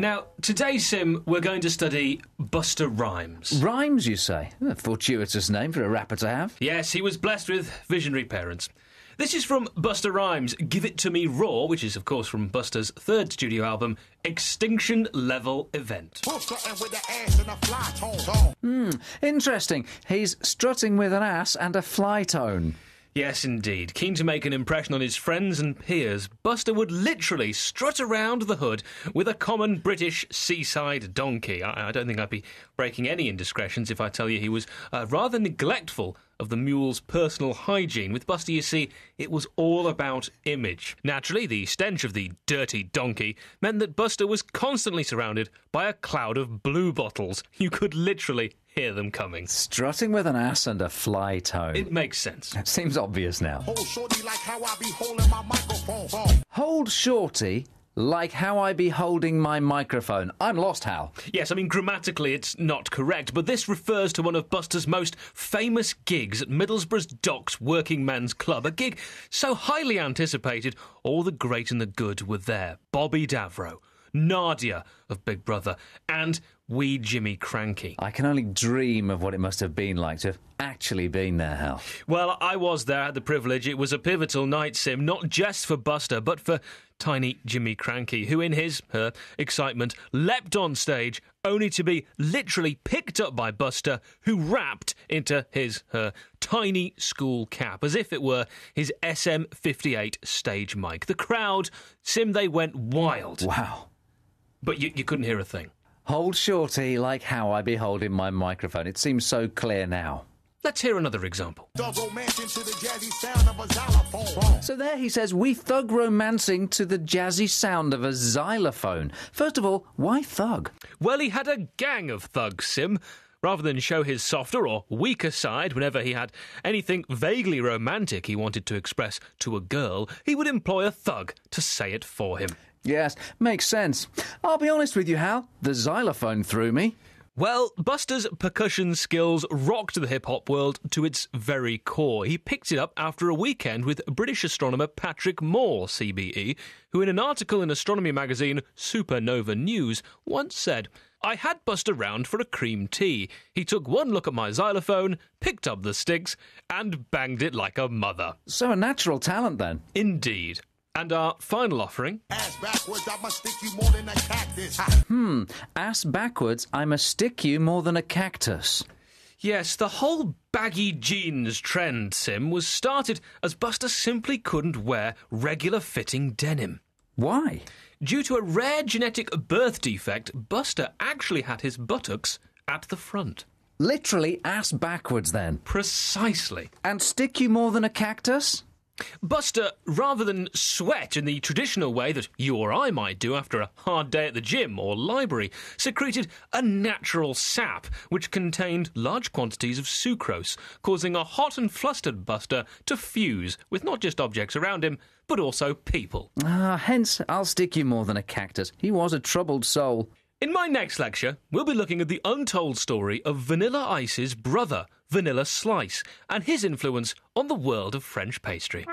Now, today, Sim, we're going to study Busta Rhymes. Rhymes, you say? A fortuitous name for a rapper to have. Yes, he was blessed with visionary parents. This is from Busta Rhymes' Give It To Me Raw, which is, of course, from Busta's third studio album, Extinction Level Event. Interesting. He's strutting with an ass and a fly tone. Yes, indeed. Keen to make an impression on his friends and peers, Busta would literally strut around the hood with a common British seaside donkey. I don't think I'd be breaking any indiscretions if I tell you he was rather neglectful of the mule's personal hygiene. With Busta, you see, it was all about image. Naturally, the stench of the dirty donkey meant that Busta was constantly surrounded by a cloud of blue bottles. You could literally hear them coming. Strutting with an ass and a fly tone. It makes sense. It seems obvious now. Hold shorty like how I be holding my microphone. Hold shorty like how I be holding my microphone. I'm lost, Hal. Yes, I mean, grammatically it's not correct, but this refers to one of Busta's most famous gigs at Middlesbrough's Docks Working Men's Club, a gig so highly anticipated, all the great and the good were there. Bobby Davro, Nadia of Big Brother, and wee Jimmy Cranky. I can only dream of what it must have been like to have actually been there, Hal. Well, I was there, had the privilege. It was a pivotal night, Sim, not just for Busta, but for tiny Jimmy Cranky, who in her excitement, leapt on stage, only to be literally picked up by Busta, who rapped into her tiny school cap, as if it were his SM58 stage mic. The crowd, Sim, they went wild. Wow. But you couldn't hear a thing. Hold shorty like how I be holding my microphone. It seems so clear now. Let's hear another example. So there he says, we thug romancing to the jazzy sound of a xylophone. First of all, why thug? Well, he had a gang of thugs, Sim. Rather than show his softer or weaker side whenever he had anything vaguely romantic he wanted to express to a girl, he would employ a thug to say it for him. Yes, makes sense. I'll be honest with you, Hal. The xylophone threw me. Well, Busta's percussion skills rocked the hip-hop world to its very core. He picked it up after a weekend with British astronomer Patrick Moore, CBE, who in an article in astronomy magazine Supernova News once said, I had Busta round for a cream tea. He took one look at my xylophone, picked up the sticks, and banged it like a mother. So a natural talent, then. Indeed. And our final offering... Ass backwards, I must stick you more than a cactus. Ass backwards, I must stick you more than a cactus. Yes, the whole baggy jeans trend, Sim, was started as Busta simply couldn't wear regular-fitting denim. Why? Due to a rare genetic birth defect, Busta actually had his buttocks at the front. Literally ass backwards, then. Precisely. And stick you more than a cactus? Busta, rather than sweat in the traditional way that you or I might do after a hard day at the gym or library, secreted a natural sap which contained large quantities of sucrose, causing a hot and flustered Busta to fuse with not just objects around him, but also people. Hence, I'll stick you more than a cactus. He was a troubled soul. In my next lecture, we'll be looking at the untold story of Vanilla Ice's brother, Vanilla Slice, and his influence on the world of French pastry.